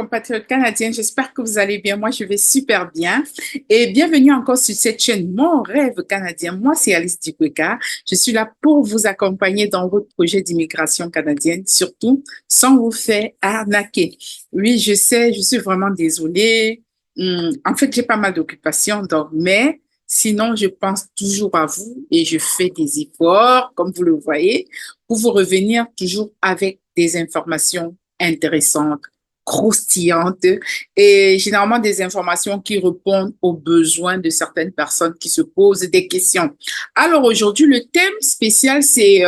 Compatriotes canadiens, j'espère que vous allez bien. Moi, je vais super bien. Et bienvenue encore sur cette chaîne Mon Rêve canadien. Moi, c'est Alice Dikweka. Je suis là pour vous accompagner dans votre projet d'immigration canadienne, surtout sans vous faire arnaquer. Oui, je sais, je suis vraiment désolée. En fait, j'ai pas mal d'occupations, donc, mais sinon, je pense toujours à vous et je fais des efforts, comme vous le voyez, pour vous revenir toujours avec des informations intéressantes, croustillantes et généralement des informations qui répondent aux besoins de certaines personnes qui se posent des questions. Alors aujourd'hui, le thème spécial, c'est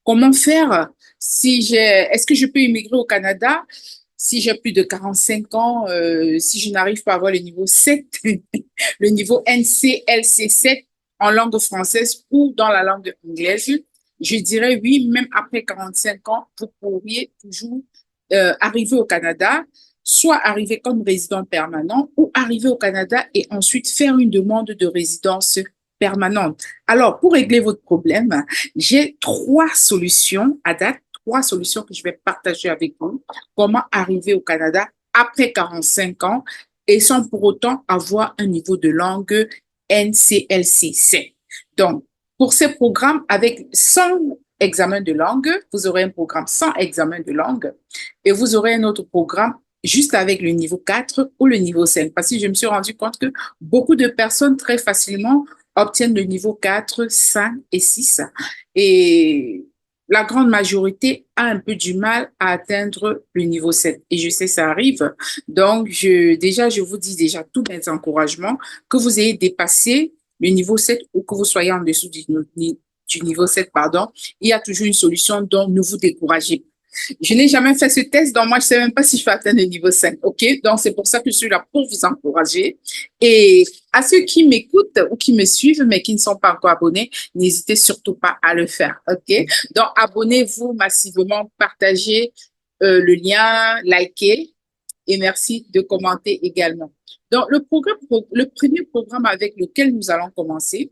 comment faire si est-ce que je peux immigrer au Canada si j'ai plus de 45 ans, si je n'arrive pas à avoir le niveau 7, le niveau NCLC 7 en langue française ou dans la langue anglaise, je dirais oui, même après 45 ans, vous pourriez toujours arriver au Canada, soit arriver comme résident permanent ou arriver au Canada et ensuite faire une demande de résidence permanente. Alors, pour régler votre problème, j'ai trois solutions à date, trois solutions que je vais partager avec vous. Comment arriver au Canada après 45 ans et sans pour autant avoir un niveau de langue NCLC. Donc, pour ces programmes avec 100 examens de langue, vous aurez un programme sans examen de langue et vous aurez un autre programme juste avec le niveau 4 ou le niveau 5. Parce que je me suis rendu compte que beaucoup de personnes très facilement obtiennent le niveau 4, 5 et 6. Et la grande majorité a un peu du mal à atteindre le niveau 7. Et je sais, ça arrive. Donc, je vous dis déjà tous mes encouragements que vous ayez dépassé le niveau 7 ou que vous soyez en dessous du niveau 7, pardon. Il y a toujours une solution, donc ne vous découragez pas. Je n'ai jamais fait ce test, donc moi, je ne sais même pas si je vais atteindre le niveau 5. OK? Donc, c'est pour ça que je suis là pour vous encourager. Et à ceux qui m'écoutent ou qui me suivent, mais qui ne sont pas encore abonnés, n'hésitez surtout pas à le faire. OK? Donc, abonnez-vous massivement, partagez le lien, likez et merci de commenter également. Donc, le premier programme avec lequel nous allons commencer,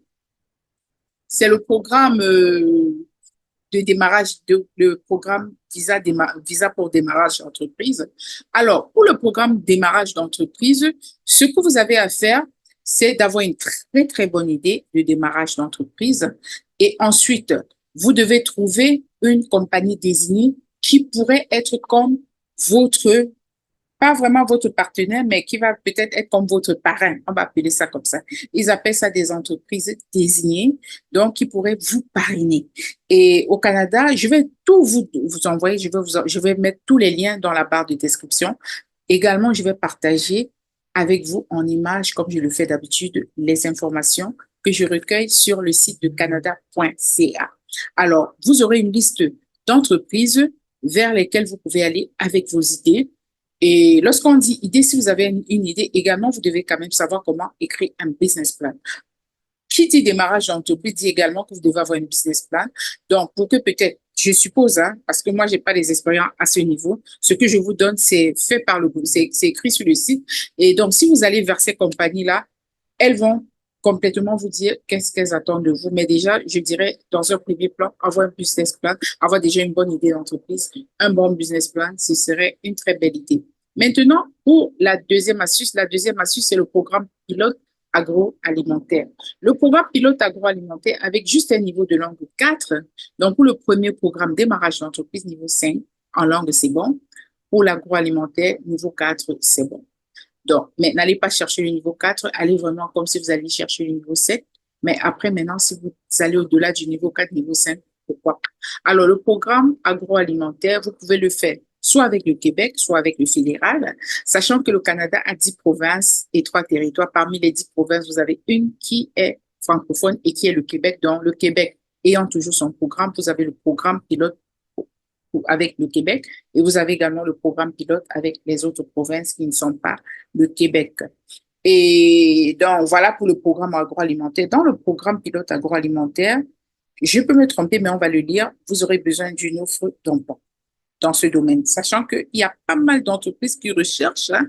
c'est le programme de démarrage, le programme visa pour démarrage d'entreprise. Alors, pour le programme démarrage d'entreprise, ce que vous avez à faire, c'est d'avoir une très, très bonne idée de démarrage d'entreprise. Et ensuite, vous devez trouver une compagnie désignée qui pourrait être comme votre pas vraiment votre partenaire, mais qui va peut-être être comme votre parrain. On va appeler ça comme ça. Ils appellent ça des entreprises désignées, donc qui pourraient vous parrainer. Et au Canada, je vais tout vous envoyer, je vais mettre tous les liens dans la barre de description. Également, je vais partager avec vous en images, comme je le fais d'habitude, les informations que je recueille sur le site de canada.ca. Alors, vous aurez une liste d'entreprises vers lesquelles vous pouvez aller avec vos idées et lorsqu'on dit idée, si vous avez une idée, également, vous devez quand même savoir comment écrire un business plan. Qui dit démarrage d'entreprise dit également que vous devez avoir un business plan. Donc, pour que peut-être, je suppose, hein, parce que moi, j'ai pas les expériences à ce niveau, ce que je vous donne, c'est fait par le groupe, c'est écrit sur le site. Et donc, si vous allez vers ces compagnies-là, elles vont complètement vous dire qu'est-ce qu'elles attendent de vous. Mais déjà, je dirais, dans un premier plan, avoir un business plan, avoir déjà une bonne idée d'entreprise, un bon business plan, ce serait une très belle idée. Maintenant, pour la deuxième astuce, c'est le programme pilote agroalimentaire. Le programme pilote agroalimentaire avec juste un niveau de langue 4. Donc, pour le premier programme démarrage d'entreprise niveau 5, en langue, c'est bon. Pour l'agroalimentaire, niveau 4, c'est bon. Donc, mais n'allez pas chercher le niveau 4, allez vraiment comme si vous alliez chercher le niveau 7. Mais après, maintenant, si vous allez au-delà du niveau 4, niveau 5, pourquoi pas? Alors, le programme agroalimentaire, vous pouvez le faire soit avec le Québec, soit avec le fédéral, sachant que le Canada a 10 provinces et 3 territoires. Parmi les 10 provinces, vous avez une qui est francophone et qui est le Québec. Donc, le Québec ayant toujours son programme, vous avez le programme pilote avec le Québec et vous avez également le programme pilote avec les autres provinces qui ne sont pas le Québec. Et donc, voilà pour le programme agroalimentaire. Dans le programme pilote agroalimentaire, je peux me tromper, mais on va le lire. Vous aurez besoin d'une offre d'emploi dans ce domaine, sachant qu'il y a pas mal d'entreprises qui recherchent. Hein.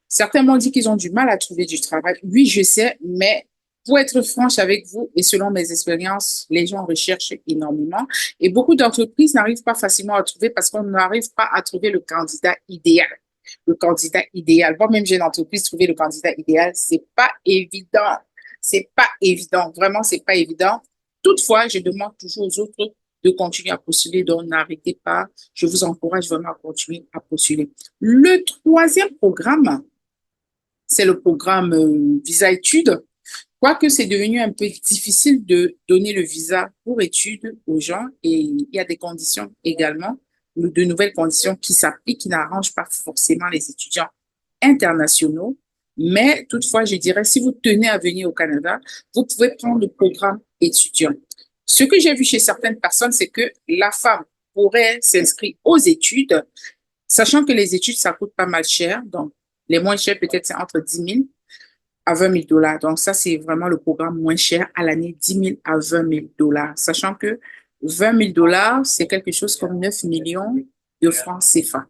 Certains m'ont dit qu'ils ont du mal à trouver du travail. Oui, je sais, mais pour être franche avec vous et selon mes expériences, les gens recherchent énormément et beaucoup d'entreprises n'arrivent pas facilement à trouver parce qu'on n'arrive pas à trouver le candidat idéal. le candidat idéal. Moi-même, j'ai une entreprise, trouver le candidat idéal, c'est pas évident. C'est pas évident. Vraiment, c'est pas évident. Toutefois, je demande toujours aux autres de continuer à postuler, donc n'arrêtez pas. Je vous encourage vraiment à continuer à postuler. Le troisième programme, c'est le programme Visa Études. Quoique c'est devenu un peu difficile de donner le visa pour études aux gens et il y a des conditions également, de nouvelles conditions qui s'appliquent, qui n'arrangent pas forcément les étudiants internationaux. Mais toutefois, je dirais, si vous tenez à venir au Canada, vous pouvez prendre le programme étudiant. Ce que j'ai vu chez certaines personnes, c'est que la femme pourrait s'inscrire aux études, sachant que les études, ça coûte pas mal cher. Donc, les moins chers, peut-être, c'est entre 10 000 à 20 000 $. Donc, ça, c'est vraiment le programme moins cher à l'année, 10 000 à 20 000 $. Sachant que 20 000 $, c'est quelque chose comme 9 millions de francs CFA.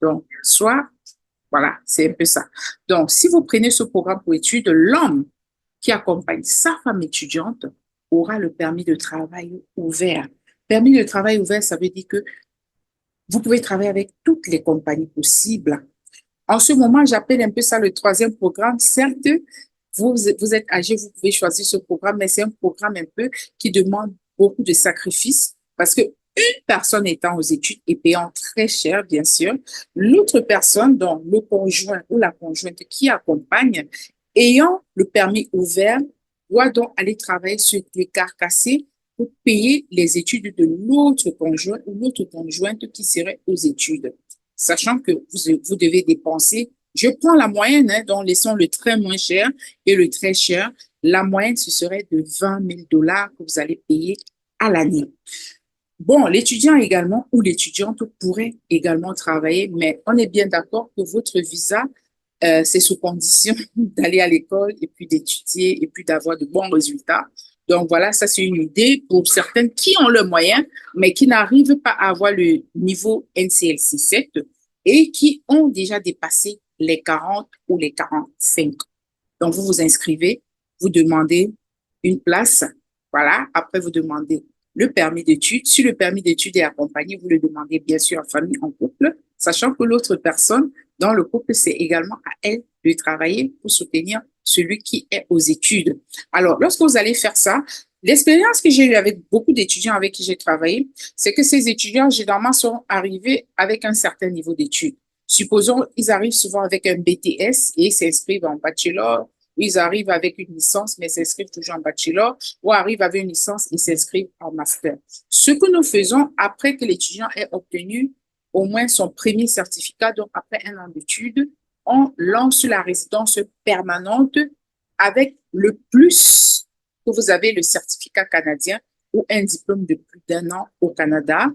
Donc, soit, voilà, c'est un peu ça. Donc, si vous prenez ce programme pour études, l'homme qui accompagne sa femme étudiante aura le permis de travail ouvert. Permis de travail ouvert, ça veut dire que vous pouvez travailler avec toutes les compagnies possibles. En ce moment, j'appelle un peu ça le troisième programme. Certes, vous êtes âgé, vous pouvez choisir ce programme, mais c'est un programme un peu qui demande beaucoup de sacrifices parce que une personne étant aux études et payant très cher, bien sûr, l'autre personne, donc le conjoint ou la conjointe qui accompagne, ayant le permis ouvert, doit donc aller travailler sur les carcassés pour payer les études de l'autre conjoint ou l'autre conjointe qui serait aux études. Sachant que vous devez dépenser, je prends la moyenne, hein, donc laissons le très moins cher et le très cher. La moyenne, ce serait de 20 000 $ que vous allez payer à l'année. Bon, l'étudiant également ou l'étudiante pourrait également travailler, mais on est bien d'accord que votre visa, c'est sous condition d'aller à l'école et puis d'étudier et puis d'avoir de bons résultats. Donc voilà, ça c'est une idée pour certaines qui ont le moyen, mais qui n'arrivent pas à avoir le niveau NCLC 7 et qui ont déjà dépassé les 40 ou les 45. Donc vous vous inscrivez, vous demandez une place, voilà, après vous demandez le permis d'études. Si le permis d'études est accompagné, vous le demandez bien sûr en famille, en couple, sachant que l'autre personne dans le couple, c'est également à elle de travailler pour soutenir celui qui est aux études. Alors, lorsque vous allez faire ça, l'expérience que j'ai eue avec beaucoup d'étudiants avec qui j'ai travaillé, c'est que ces étudiants, généralement, sont arrivés avec un certain niveau d'études. Supposons, ils arrivent souvent avec un BTS et s'inscrivent en bachelor, ils arrivent avec une licence, mais s'inscrivent toujours en bachelor, ou arrivent avec une licence et s'inscrivent en master. Ce que nous faisons après que l'étudiant ait obtenu au moins son premier certificat, donc après un an d'études, on lance la résidence permanente avec le plus que vous avez le certificat canadien ou un diplôme de plus d'un an au Canada.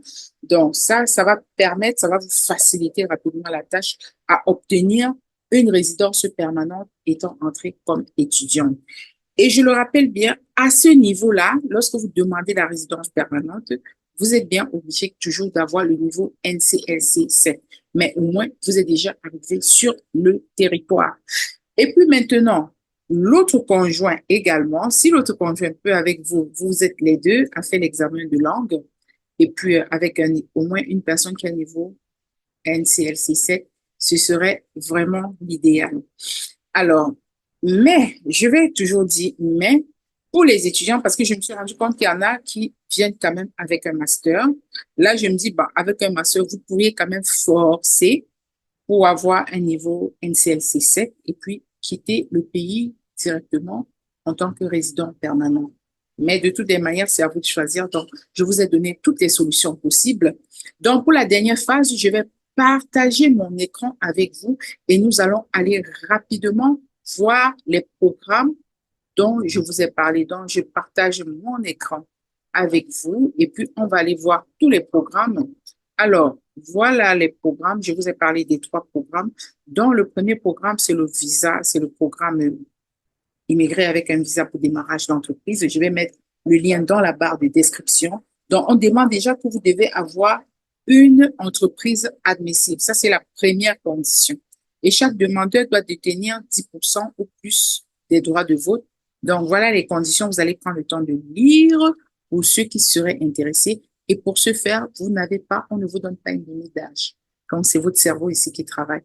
Donc ça va permettre, ça va vous faciliter rapidement la tâche à obtenir une résidence permanente étant entré comme étudiant. Et je le rappelle bien, à ce niveau-là, lorsque vous demandez la résidence permanente, vous êtes bien obligé toujours d'avoir le niveau NCLC 7. Mais au moins, vous êtes déjà arrivé sur le territoire. Et puis maintenant, l'autre conjoint également, si l'autre conjoint peut avec vous, vous êtes les deux à faire l'examen de langue, et puis avec au moins une personne qui a un niveau NCLC 7, ce serait vraiment l'idéal. Alors, mais, je vais toujours dire mais pour les étudiants, parce que je me suis rendu compte qu'il y en a qui viennent quand même avec un master. Là, je me dis, bah, avec un master, vous pourriez quand même forcer pour avoir un niveau NCLC 7 et puis quitter le pays directement en tant que résident permanent. Mais de toutes les manières, c'est à vous de choisir. Donc, je vous ai donné toutes les solutions possibles. Donc, pour la dernière phase, je vais partager mon écran avec vous et nous allons aller rapidement voir les programmes dont je vous ai parlé. Donc, je partage mon écran avec vous et puis on va aller voir tous les programmes. Alors, voilà les programmes. Je vous ai parlé des trois programmes. Dont le premier programme, c'est le visa, c'est le programme immigré avec un visa pour démarrage d'entreprise. Je vais mettre le lien dans la barre de description. Donc, on demande déjà que vous devez avoir une entreprise admissible. Ça, c'est la première condition. Et chaque demandeur doit détenir 10% ou plus des droits de vote. Donc, voilà les conditions. Vous allez prendre le temps de lire pour ceux qui seraient intéressés. Et pour ce faire, vous n'avez pas, on ne vous donne pas une limite d'âge. Donc, c'est votre cerveau ici qui travaille.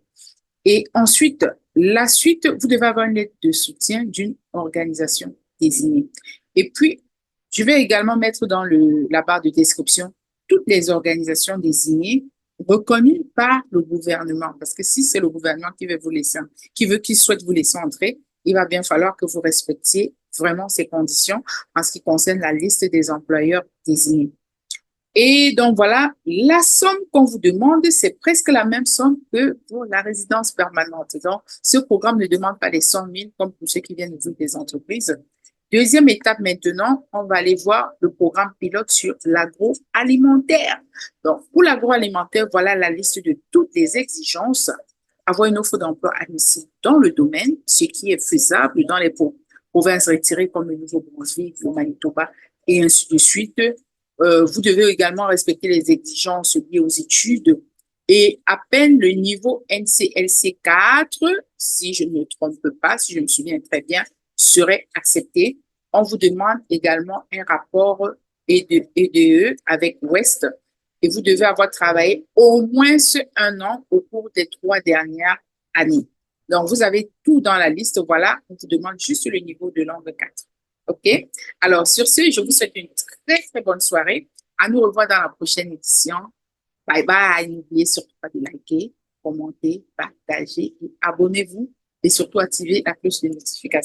Et ensuite, la suite, vous devez avoir une lettre de soutien d'une organisation désignée. Et puis, je vais également mettre dans la barre de description toutes les organisations désignées reconnues par le gouvernement. Parce que si c'est le gouvernement qui veut vous laisser, qui souhaite vous laisser entrer, il va bien falloir que vous respectiez vraiment ces conditions en ce qui concerne la liste des employeurs désignés. Et donc voilà, la somme qu'on vous demande, c'est presque la même somme que pour la résidence permanente. Donc, ce programme ne demande pas les 100 000 comme pour ceux qui viennent ouvrir des entreprises. Deuxième étape maintenant, on va aller voir le programme pilote sur l'agroalimentaire. Donc, pour l'agroalimentaire, voilà la liste de toutes les exigences. Avoir une offre d'emploi admissible dans le domaine, ce qui est faisable dans les provinces retirées comme le Nouveau-Brunswick, le Manitoba et ainsi de suite. Vous devez également respecter les exigences liées aux études et à peine le niveau NCLC 4, si je ne me trompe pas, si je me souviens très bien, serait accepté. On vous demande également un rapport EDE avec West et vous devez avoir travaillé au moins un an au cours des 3 dernières années. Donc, vous avez tout dans la liste. Voilà, on vous demande juste le niveau de langue 4. OK? Alors, sur ce, je vous souhaite une très, très bonne soirée. À nous revoir dans la prochaine édition. Bye bye. N'oubliez surtout pas de liker, commenter, partager et abonnez-vous et surtout activer la cloche de notification.